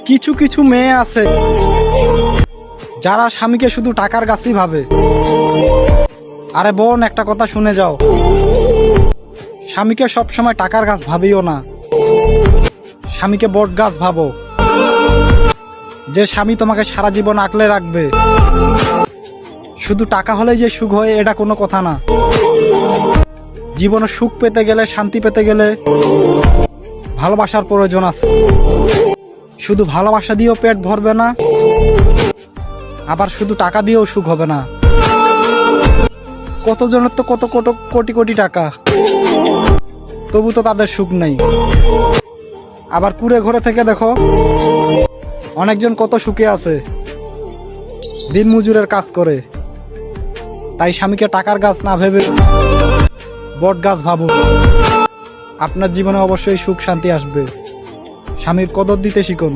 কিছু কিছু মেয়ে আছে যারা স্বামীকে শুধু টাকার গাছই ভাবে। আরে বোন, একটা কথা শুনে যাও, স্বামীকে সবসময় টাকার গাছ ভাবিও না, স্বামীকে বট গাছ ভাবো, যে স্বামী তোমাকে সারা জীবন আগলে রাখবে। শুধু টাকা হলেই যে সুখ হয় এটা কোনো কথা না। জীবনে সুখ পেতে গেলে, শান্তি পেতে গেলে ভালোবাসার প্রয়োজন আছে। শুধু ভালোবাসা দিয়েও পেট ভরবে না, আবার শুধু টাকা দিয়েও সুখ হবে না। কতজনের তো কত কত কোটি কোটি টাকা, তবু তো তাদের সুখ নেই। আবার কুড়ে ঘরে থেকে দেখো, অনেকজন কত সুখে আছে, দিন মজুরের কাজ করে। তাই স্বামীকে টাকার গাছ না ভেবে বট গাছ ভাবুন। আপনার জীবনে অবশ্যই সুখ শান্তি আসবে। স্বামীর কদর দিতে শিখুন।